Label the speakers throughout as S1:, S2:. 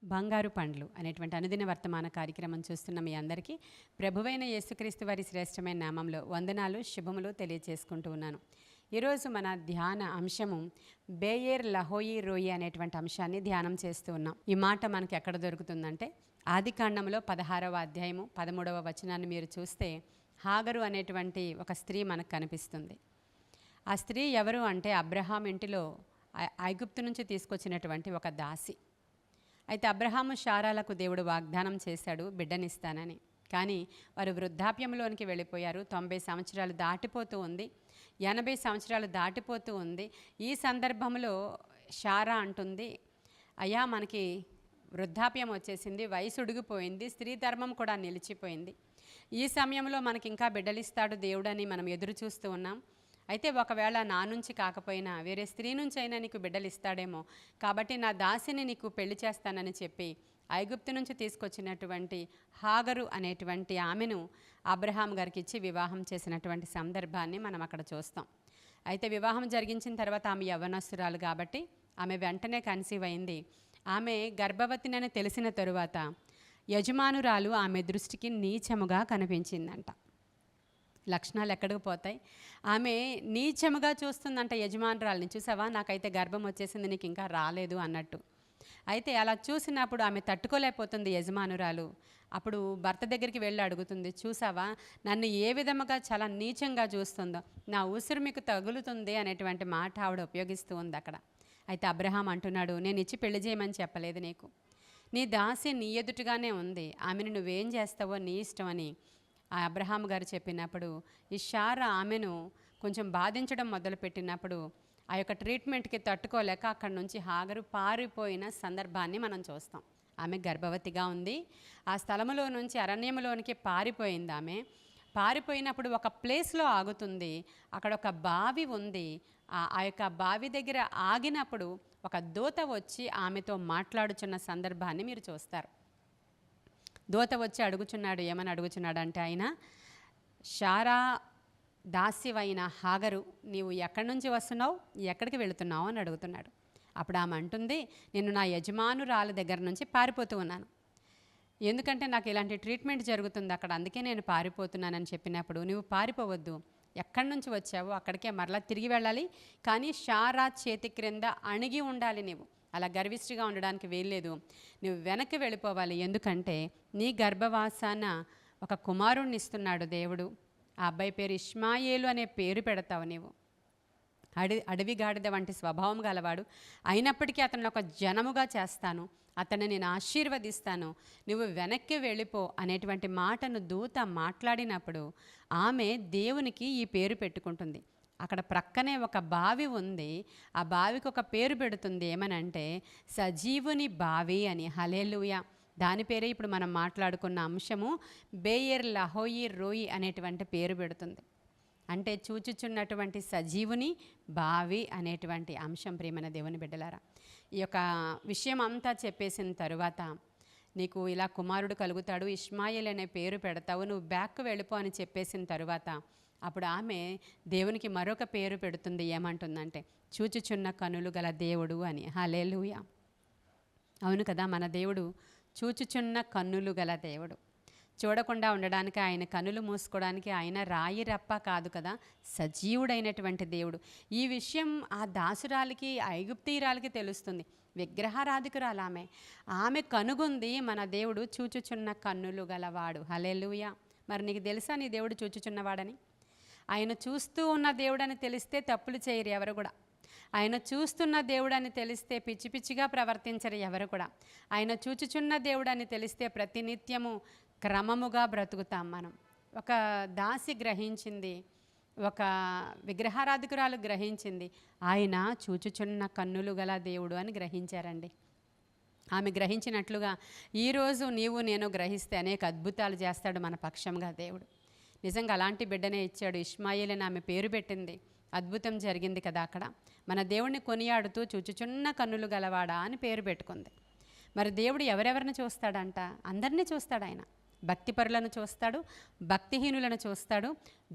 S1: బంగారు పండ్లు అనేటువంటి అనుదిన వర్తమాన కార్యక్రమం చూస్తున్న మీ అందరికీ ప్రభువైన యేసుక్రీస్తు వారి శ్రేష్టమైన నామంలో వందనాలు శుభములు తెలియజేసుకుంటూ ఉన్నాను. ఈరోజు మన ధ్యాన అంశము బేయేర్ లహోయి రోయి అనేటువంటి అంశాన్ని ధ్యానం చేస్తూ ఉన్నాం. ఈ మాట మనకి ఎక్కడ దొరుకుతుందంటే ఆదికాండంలో 16వ అధ్యాయము 13వ వచనాన్ని మీరు చూస్తే హాగరు అనేటువంటి ఒక స్త్రీ మనకు కనిపిస్తుంది. ఆ స్త్రీ ఎవరు అంటే అబ్రహాం ఇంటిలో ఐగుప్తు నుంచి తీసుకొచ్చినటువంటి ఒక దాసి. అయితే అబ్రహాము శారాలకు దేవుడు వాగ్దానం చేశాడు బిడ్డనిస్తానని. కానీ వారు వృద్ధాప్యంలోనికి వెళ్ళిపోయారు. 90 సంవత్సరాలు దాటిపోతూ ఉంది, 80 సంవత్సరాలు దాటిపోతూ ఉంది. ఈ సందర్భంలో శారా అంటుంది, అయ్యా మనకి వృద్ధాప్యం వచ్చేసింది, వయసు ఉడిగిపోయింది, స్త్రీ ధర్మం కూడా నిలిచిపోయింది. ఈ సమయంలో మనకి ఇంకా బిడ్డలిస్తాడు దేవుడని మనం ఎదురు చూస్తూ ఉన్నాం. అయితే ఒకవేళ నా నుంచి కాకపోయినా వేరే స్త్రీ నుంచి అయినా నీకు బిడ్డలు ఇస్తాడేమో, కాబట్టి నా దాసిని నీకు పెళ్లి చేస్తానని చెప్పి ఐగుప్తు నుంచి తీసుకొచ్చినటువంటి హాగరు అనేటువంటి ఆమెను అబ్రహాం గారికి ఇచ్చి వివాహం చేసినటువంటి సందర్భాన్ని మనం అక్కడ చూస్తాం. అయితే వివాహం జరిగించిన తర్వాత ఆమె యవ్వనస్తురాలు కాబట్టి ఆమె వెంటనే కన్సీవ్ అయింది. ఆమె గర్భవతినని తెలిసిన తరువాత యజమానురాలు ఆమె దృష్టికి నీచముగా కనిపించిందంట. లక్షణాలు ఎక్కడికి పోతాయి? ఆమె నీచముగా చూస్తుందంట యజమానురాలని. చూసావా, నాకైతే గర్భం వచ్చేసింది, నీకు ఇంకా రాలేదు అన్నట్టు. అయితే అలా చూసినప్పుడు ఆమె తట్టుకోలేకపోతుంది యజమానురాలు. అప్పుడు భర్త దగ్గరికి వెళ్ళి అడుగుతుంది, చూసావా నన్ను ఏ విధముగా చాలా నీచంగా చూస్తుందో, నా ఉసురు మీకు తగులుతుంది అనేటువంటి మాట ఆవిడ ఉపయోగిస్తూ ఉంది అక్కడ. అయితే అబ్రహాం అంటున్నాడు, నేను ఇచ్చి పెళ్లి చేయమని చెప్పలేదు నీకు, నీ దాసి నీ ఎదుటిగానే ఉంది, ఆమెను నువ్వేం చేస్తావో నీ ఇష్టం అని ఆ అబ్రహాం గారు చెప్పినప్పుడు ఈ శారా ఆమెను కొంచెం బాధించడం మొదలుపెట్టినప్పుడు ఆ యొక్క ట్రీట్మెంట్కి తట్టుకోలేక అక్కడి నుంచి హాగరు పారిపోయిన సందర్భాన్ని మనం చూస్తాం. ఆమె గర్భవతిగా ఉంది. ఆ స్థలములో నుంచి అరణ్యములోనికి పారిపోయింది. ఆమె పారిపోయినప్పుడు ఒక ప్లేస్లో ఆగుతుంది. అక్కడ ఒక బావి ఉంది. ఆ యొక్క బావి దగ్గర ఆగినప్పుడు ఒక దూత వచ్చి ఆమెతో మాట్లాడుచున్న సందర్భాన్ని మీరు చూస్తారు. దూత వచ్చి అడుగుచున్నాడు. ఏమని అడుగుచున్నాడు అంటే, ఆయన శారా దాసివైన హాగరు, నీవు ఎక్కడి నుంచి వస్తున్నావు, ఎక్కడికి వెళుతున్నావు అని అడుగుతున్నాడు. అప్పుడు ఆమె అంటుంది, నేను నా యజమానురాల దగ్గర నుంచి పారిపోతూ ఉన్నాను, ఎందుకంటే నాకు ఇలాంటి ట్రీట్మెంట్ జరుగుతుంది అక్కడ, అందుకే నేను పారిపోతున్నానని చెప్పినప్పుడు, నువ్వు పారిపోవద్దు, ఎక్కడి నుంచి వచ్చావో అక్కడికే మరలా తిరిగి వెళ్ళాలి, కానీ శారా చేతి క్రింద అణిగి ఉండాలి, నీవు అలా గర్విష్ఠిగా ఉండడానికి వీల్లేదు, నువ్వు వెనక్కి వెళ్ళిపోవాలి, ఎందుకంటే నీ గర్భవాసాన ఒక కుమారుణ్ణి ఇస్తున్నాడు దేవుడు, ఆ అబ్బాయి పేరు ఇష్మాయేలు అనే పేరు పెడతావు, నీవు అడవి గాడిద వంటి స్వభావం గలవాడు, అయినప్పటికీ అతను ఒక జనముగా చేస్తాను, అతన్ని నేను ఆశీర్వదిస్తాను, నువ్వు వెనక్కి వెళ్ళిపో అనేటువంటి మాటను దూత మాట్లాడినప్పుడు ఆమె దేవునికి ఈ పేరు పెట్టుకుంటుంది. అక్కడ ప్రక్కనే ఒక బావి ఉంది. ఆ బావికి ఒక పేరు పెడుతుంది, ఏమనంటే సజీవుని బావి అని. హల్లెలూయా. దాని పేరే ఇప్పుడు మనం మాట్లాడుకున్న అంశము బేయేర్ లహోయి రోయి అనేటువంటి పేరు పెడుతుంది. అంటే చూచుచున్నటువంటి సజీవుని బావి అనేటువంటి అంశం. ప్రియమైన దేవుని బిడ్డలారా, ఈ యొక్క విషయం అంతా చెప్పేసిన తరువాత నీకు ఇలా కుమారుడు కలుగుతాడు, ఇష్మాయేల్ అనే పేరు పెడతావు, నువ్వు బ్యాక్ వెళ్ళిపో అని చెప్పేసిన తరువాత అప్పుడు ఆమె దేవునికి మరొక పేరు పెడుతుంది. ఏమంటుందంటే చూచుచున్న కనులు గల దేవుడు అని. హల్లెలూయా. అవును కదా, మన దేవుడు చూచుచున్న కన్నులు గల దేవుడు. చూడకుండా ఉండడానికి, ఆయన కనులు మూసుకోవడానికి ఆయన రాయి రప్ప కాదు కదా, సజీవుడైనటువంటి దేవుడు. ఈ విషయం ఆ దాసురాలికి, ఐగుప్తీయురాలికి తెలుస్తుంది. విగ్రహారాధికురాలు ఆమె కనుగొంది, మన దేవుడు చూచుచున్న కన్నులు గలవాడు. హల్లెలూయా. మరి నీకు తెలుసా నీ దేవుడు చూచుచున్నవాడని? ఆయన చూస్తూ ఉన్న దేవుడని తెలిస్తే తప్పులు చేయరు ఎవరు కూడా. ఆయన చూస్తున్న దేవుడని తెలిస్తే పిచ్చి పిచ్చిగా ప్రవర్తించరు ఎవరు కూడా. ఆయన చూచుచున్న దేవుడని తెలిస్తే ప్రతినిత్యము క్రమముగా బ్రతుకుతాం మనం. ఒక దాసి గ్రహించింది, ఒక విగ్రహారాధికురాలు గ్రహించింది, ఆయన చూచుచున్న కన్నులు గల దేవుడు అని గ్రహించారండి. ఆమె గ్రహించినట్లుగా ఈరోజు నీవు నేను గ్రహిస్తే అనేక అద్భుతాలు చేస్తాడు మన పక్షంగా దేవుడు. నిజంగా అలాంటి బిడ్డనే ఇచ్చాడు. ఇష్మాయేల్ అని ఆమె పేరు పెట్టింది. అద్భుతం జరిగింది కదా అక్కడ. మన దేవుడిని కొనియాడుతూ చూచుచున్న కన్నులు గలవాడా అని పేరు పెట్టుకుంది. మరి దేవుడు ఎవరెవరిని చూస్తాడంట? అందరినీ చూస్తాడు ఆయన. భక్తిపరులను చూస్తాడు, భక్తిహీనులను చూస్తాడు,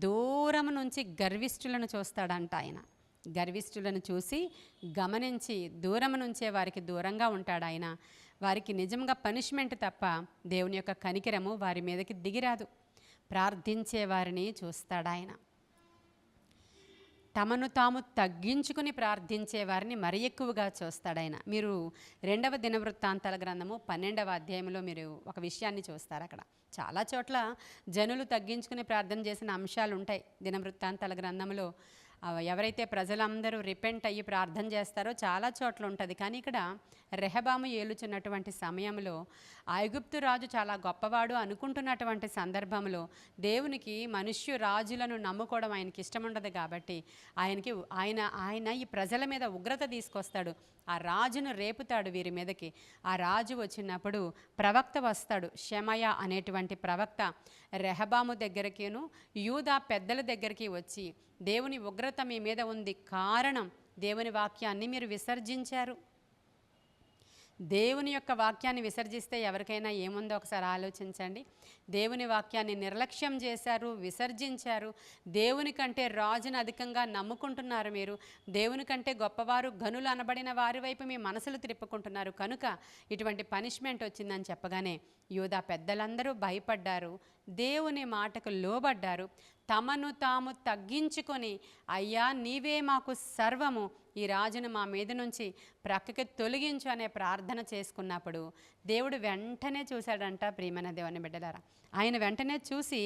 S1: దూరం నుంచి గర్విష్ఠులను చూస్తాడంట ఆయన. గర్విష్ఠులను చూసి గమనించి దూరం నుంచే వారికి దూరంగా ఉంటాడు ఆయన. వారికి నిజంగా పనిష్మెంట్ తప్ప దేవుని యొక్క కనికరము వారి మీదకి దిగిరాదు. ప్రార్థించే వారిని చూస్తాడాయన. తమను తాము తగ్గించుకుని ప్రార్థించే వారిని మరి ఎక్కువగా చూస్తాడాయన. మీరు 2వ దినవృత్తాంతాల గ్రంథము 12వ అధ్యాయంలో మీరు ఒక విషయాన్ని చూస్తారు. అక్కడ చాలా చోట్ల జనులు తగ్గించుకుని ప్రార్థన చేసిన అంశాలు ఉంటాయి దినవృత్తాంతాల గ్రంథంలో. ఎవరైతే ప్రజలందరూ రిపెంట్ అయ్యి ప్రార్థన చేస్తారో చాలా చోట్ల ఉంటుంది. కానీ ఇక్కడ రెహబాము ఏలుచున్నటువంటి సమయంలో ఐగుప్తు రాజు చాలా గొప్పవాడు అనుకుంటున్నటువంటి సందర్భంలో దేవునికి మనుష్య రాజులను నమ్ముకోవడం ఆయనకి ఇష్టం ఉండదు. కాబట్టి ఆయన ఈ ప్రజల మీద ఉగ్రత తీసుకొస్తాడు. ఆ రాజును రేపుతాడు వీరి మీదకి. ఆ రాజు వచ్చినప్పుడు ప్రవక్త వస్తాడు. షెమయా అనేటువంటి ప్రవక్త రెహబాము దగ్గరికిను యూదా పెద్దల దగ్గరికి వచ్చి, దేవుని ఉగ్రత మీ మీద ఉంది, కారణం దేవుని వాక్యాన్ని మీరు విసర్జించారు. దేవుని యొక్క వాక్యాన్ని విసర్జిస్తే ఎవరికైనా ఏముందో ఒకసారి ఆలోచించండి. దేవుని వాక్యాన్ని నిర్లక్ష్యం చేశారు, విసర్జించారు. దేవుని కంటే రాజును అధికంగా నమ్ముకుంటున్నారు. మీరు దేవుని కంటే గొప్పవారు, ఘనులు అనబడిన వారి వైపు మీ మనసులు తిప్పుకుంటున్నారు. కనుక ఇటువంటి పనిష్మెంట్ వచ్చిందని చెప్పగానే యూదా పెద్దలందరూ భయపడ్డారు, దేవుని మాటకు లోబడ్డారు. తమను తాము తగ్గించుకొని, అయ్యా నీవే మాకు సర్వము, ఈ రాజును మా మీద నుంచి ప్రక్కకి తొలగించు అనే ప్రార్థన చేసుకున్నప్పుడు దేవుడు వెంటనే చూశాడంట. ప్రియమైన దేవుని బిడ్డలారా, ఆయన వెంటనే చూసి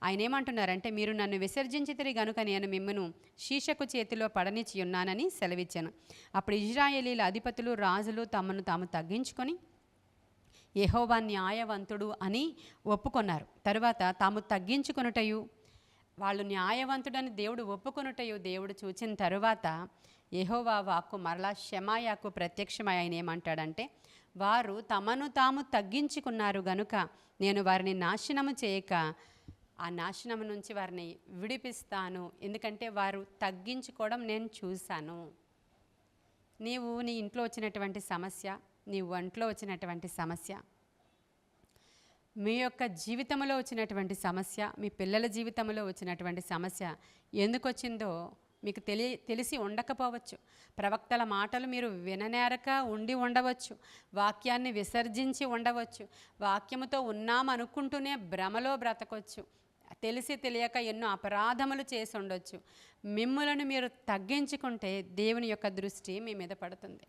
S1: ఆయన ఏమంటున్నారంటే, మీరు నన్ను విసర్జించితిరి గనుక నేను మిమ్మును శీషకు చేతిలో పడనిచ్చి ఉన్నానని సెలవిచ్చాను. అప్పుడు ఇశ్రాయేలీల అధిపతులు రాజులు తమను తాము తగ్గించుకొని యెహోవా న్యాయవంతుడు అని ఒప్పుకొన్నారు. తరువాత తాము తగ్గించుకొనుటయు వాళ్ళు న్యాయవంతుడని దేవుడు ఒప్పుకొనుటయు దేవుడు చూచిన తరువాత యెహోవా వాక్కు మరలా షెమాయాకు ప్రత్యక్షమై ఆయన ఏమంటాడంటే, వారు తమను తాము తగ్గించుకున్నారు గనుక నేను వారిని నాశనము చేయక ఆ నాశనము నుంచి వారిని విడిపిస్తాను. ఎందుకంటే వారు తగ్గించుకోవడం నేను చూశాను. నీవు నీ ఇంట్లో వచ్చినటువంటి సమస్య, నీ ఒంట్లో వచ్చినటువంటి సమస్య, మీ యొక్క జీవితంలో వచ్చినటువంటి సమస్య, మీ పిల్లల జీవితంలో వచ్చినటువంటి సమస్య ఎందుకు వచ్చిందో మీకు తెలిసి ఉండకపోవచ్చు. ప్రవక్తల మాటలు మీరు విననేరక ఉండి ఉండవచ్చు. వాక్యాన్ని విసర్జించి ఉండవచ్చు. వాక్యముతో ఉన్నామనుకుంటూనే భ్రమలో బ్రతకొచ్చు. తెలిసి తెలియక ఎన్నో అపరాధములు చేసి ఉండొచ్చు. మిమ్ములను మీరు తగ్గించుకుంటే దేవుని యొక్క దృష్టి మీ మీద పడుతుంది.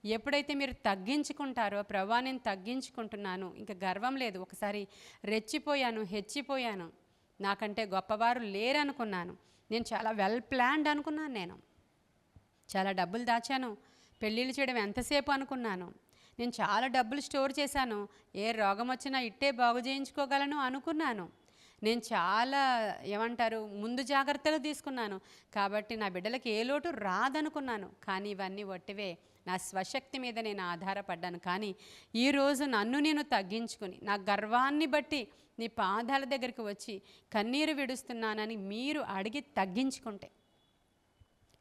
S1: ఎప్పుడైతే మీరు తగ్గించుకుంటారో, ప్రభువా నేను తగ్గించుకుంటున్నాను, ఇంకా గర్వం లేదు, ఒకసారి రెచ్చిపోయాను, హెచ్చిపోయాను, నాకంటే గొప్పవారు లేరనుకున్నాను, నేను చాలా వెల్ ప్లాన్డ్ అనుకున్నాను, నేను చాలా డబ్బులు దాచాను, పెళ్ళిళ్ళు చేయడం ఎంతసేపు అనుకున్నాను, నేను చాలా డబ్బులు స్టోర్ చేశాను, ఏ రోగం వచ్చినా ఇట్టే బాగు చేయించుకోగలను అనుకున్నాను, నేను చాలా ముందు జాగ్రత్తలు తీసుకున్నాను, కాబట్టి నా బిడ్డలకి ఏ లోటు రాదనుకున్నాను. కానీ ఇవన్నీ ఒట్టివే. నా స్వశక్తి మీద నేను ఆధారపడ్డాను. కానీ ఈరోజు నన్ను నేను తగ్గించుకుని, నా గర్వాన్ని బట్టి నీ పాదాల దగ్గరికి వచ్చి కన్నీరు విడుస్తున్నానని మీరు అడిగి తగ్గించుకుంటే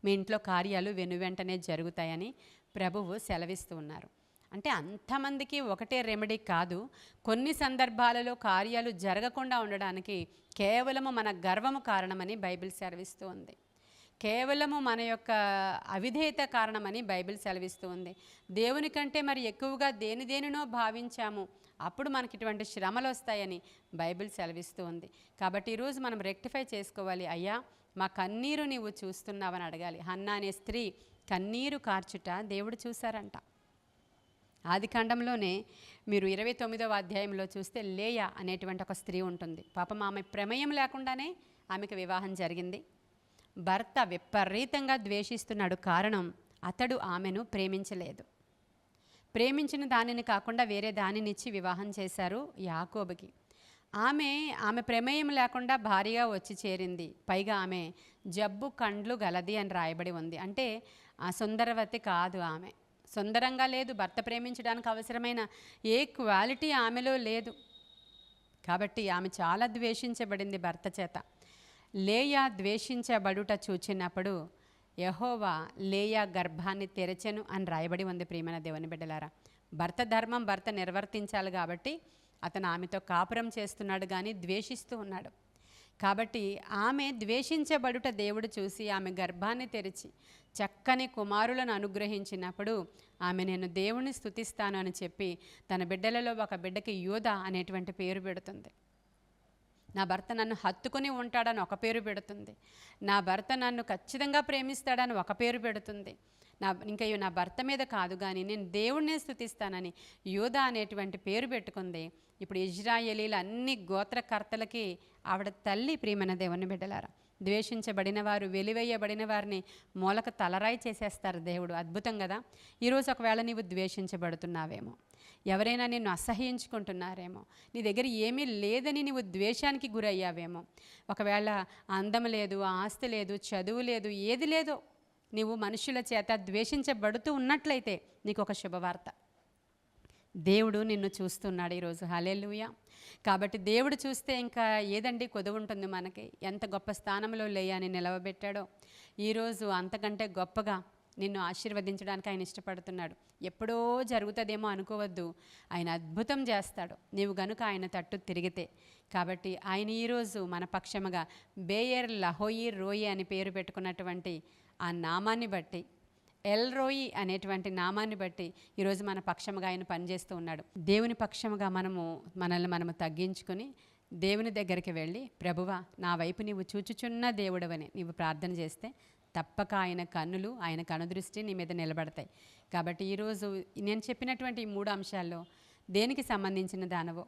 S1: మీ ఇంట్లో కార్యాలు వెనువెంటనే జరుగుతాయని ప్రభువు సెలవిస్తూ ఉన్నారు. అంటే అంతమందికి ఒకటే రెమెడీ కాదు. కొన్ని సందర్భాలలో కార్యాలు జరగకుండా ఉండడానికి కేవలము మన గర్వము కారణమని బైబిల్ సెలవిస్తూ ఉంది. కేవలము మన యొక్క అవిధేయత కారణమని బైబిల్ సెలవిస్తూ ఉంది. దేవుని కంటే మరి ఎక్కువగా దేనినో భావించాము, అప్పుడు మనకి ఇటువంటి శ్రమలు వస్తాయని బైబిల్ సెలవిస్తూ ఉంది. కాబట్టి ఈరోజు మనం రెక్టిఫై చేసుకోవాలి. అయ్యా మా కన్నీరు నీవు చూస్తున్నావని అడగాలి. హన్నా అనే స్త్రీ కన్నీరు కార్చుట దేవుడు చూశారంట. ఆదికాండంలోనే మీరు 29వ అధ్యాయంలో చూస్తే లేయా అనేటువంటి ఒక స్త్రీ ఉంటుంది. పాపం ఆమె ప్రమేయం లేకుండానే ఆమెకు వివాహం జరిగింది. భర్త విపరీతంగా ద్వేషిస్తున్నాడు. కారణం అతడు ఆమెను ప్రేమించలేదు. ప్రేమించిన దానిని కాకుండా వేరే దానినిచ్చి వివాహం చేశారు యాకోబుకి. ఆమె ప్రమేయం లేకుండా భార్యగా వచ్చి చేరింది. పైగా ఆమె జబ్బు కండ్లు గలది అని రాయబడి ఉంది. అంటే ఆ సుందరవతి కాదు, ఆమె సుందరంగా లేదు. భర్త ప్రేమించడానికి అవసరమైన ఏ క్వాలిటీ ఆమెలో లేదు. కాబట్టి ఆమె చాలా ద్వేషించబడింది భర్త చేత. లేయా ద్వేషించబడుట చూచినప్పుడు యెహోవా లేయా గర్భాన్ని తెరచెను అని రాయబడి ఉంది. ప్రియమైన దేవుని బిడ్డలారా, భర్త ధర్మం భర్త నిర్వర్తించాలి కాబట్టి అతను ఆమెతో కాపురం చేస్తున్నాడు, కానీ ద్వేషిస్తూ ఉన్నాడు. కాబట్టి ఆమె ద్వేషించబడుట దేవుడు చూసి ఆమె గర్భాన్ని తెరిచి చక్కని కుమారులను అనుగ్రహించినప్పుడు ఆమె నేను దేవుణ్ణి స్తుతిస్తాను అని చెప్పి తన బిడ్డలలో ఒక బిడ్డకి యూదా అనేటువంటి పేరు పెడుతుంది. నా భర్త నన్ను హత్తుకొని ఉంటాడని ఒక పేరు పెడుతుంది. నా భర్త నన్ను ఖచ్చితంగా ప్రేమిస్తాడని ఒక పేరు పెడుతుంది. నా భర్త మీద కాదు కానీ నేను దేవుణ్ణే స్తుతిస్తానని యూదా అనేటువంటి పేరు పెట్టుకుంది. ఇప్పుడు ఇజ్రాయేలీల అన్ని గోత్రకర్తలకి ఆవిడ తల్లి. ప్రియమైన దేవుని బిడ్డలారా, ద్వేషించబడిన వారు, వెలివేయబడిన వారిని మూలకు తలరాయి చేసేస్తారు దేవుడు. అద్భుతం కదా. ఈరోజు ఒకవేళ నీవు ద్వేషించబడుతున్నావేమో, ఎవరైనా నిన్ను అసహ్యించుకుంటున్నారేమో, నీ దగ్గర ఏమీ లేదని నీవు ద్వేషానికి గురయ్యావేమో, ఒకవేళ అందం లేదు, ఆస్తి లేదు, చదువు లేదు, ఏది లేదో నీవు మనుషుల చేత ద్వేషించబడుతూ ఉన్నట్లయితే నీకు ఒక శుభవార్త. దేవుడు నిన్ను చూస్తున్నాడు ఈరోజు. హల్లెలూయా. కాబట్టి దేవుడు చూస్తే ఇంకా ఏదండి కొదువు ఉంటుంది మనకి. ఎంత గొప్ప స్థానంలో లేయని నిలవబెట్టాడో ఈరోజు అంతకంటే గొప్పగా నిన్ను ఆశీర్వదించడానికి ఆయన ఇష్టపడుతున్నాడు. ఎప్పుడో జరుగుతుందేమో అనుకోవద్దు, ఆయన అద్భుతం చేస్తాడు నీవు గనుక ఆయన తట్టు తిరిగితే. కాబట్టి ఆయన ఈరోజు మన పక్షముగా బేయర్ లహోయి రోయి అని పేరు పెట్టుకున్నటువంటి ఆ నామాన్ని బట్టి, ఎల్ రోయి అనేటువంటి నామాన్ని బట్టి ఈరోజు మన పక్షముగా ఆయన పనిచేస్తూ ఉన్నాడు. దేవుని పక్షముగా మనల్ని తగ్గించుకొని దేవుని దగ్గరికి వెళ్ళి, ప్రభువా నా వైపు నీవు చూచుచున్న దేవుడవని నీవు ప్రార్థన చేస్తే తప్పక ఆయన కన్నులు, ఆయన కనుదృష్టి నీ మీద నిలబడతాయి. కాబట్టి ఈరోజు నేను చెప్పినటువంటి ఈ 3 అంశాల్లో దేనికి సంబంధించిన దానవో,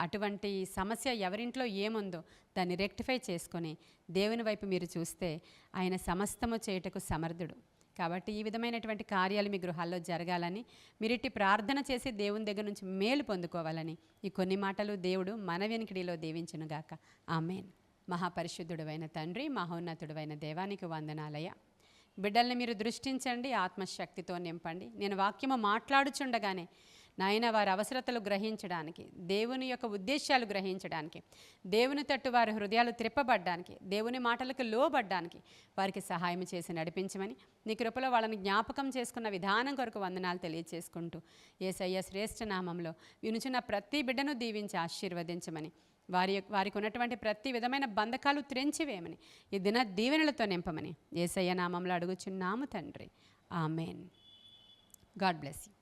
S1: అటువంటి సమస్య ఎవరింట్లో ఏముందో దాన్ని రెక్టిఫై చేసుకొని దేవుని వైపు మీరు చూస్తే ఆయన సమస్తము చేయుటకు సమర్థుడు. కాబట్టి ఈ విధమైనటువంటి కార్యాలు మీ గృహాల్లో జరగాలని, మీరిట్టి ప్రార్థన చేసి దేవుని దగ్గర నుంచి మేలు పొందుకోవాలని ఈ కొన్ని మాటలు దేవుడు మన వెనుకడిలో దీవించునుగాక. ఆమేన్. మహాపరిశుద్ధుడైన తండ్రి, మహోన్నతుడైన దేవానికి వందనాలయ. బిడ్డల్ని మీరు దృష్టించండి, ఆత్మశక్తితో నింపండి. నేను వాక్యము మాట్లాడుచుండగానే నాయన వారి అవసరతలు గ్రహించడానికి, దేవుని యొక్క ఉద్దేశాలు గ్రహించడానికి, దేవుని తట్టు వారి హృదయాలు త్రిప్పబడ్డానికి, దేవుని మాటలకు లోబడ్డానికి వారికి సహాయం చేసి నడిపించమని నీ కృపలో వాళ్ళని జ్ఞాపకం చేసుకున్న విధానం కొరకు వందనాలు తెలియచేసుకుంటూ యేసయ్య శ్రేష్ఠ నామంలో వినుచున్న ప్రతి బిడ్డను దీవించి ఆశీర్వదించమని, వారికి ఉన్నటువంటి ప్రతి విధమైన బంధకాలు త్రెంచివేయమని, ఈ దిన దీవెనలతో నింపమని యేసయ్య నామంలో అడుగుచున్నాము తండ్రి. ఆమెన్. God bless you.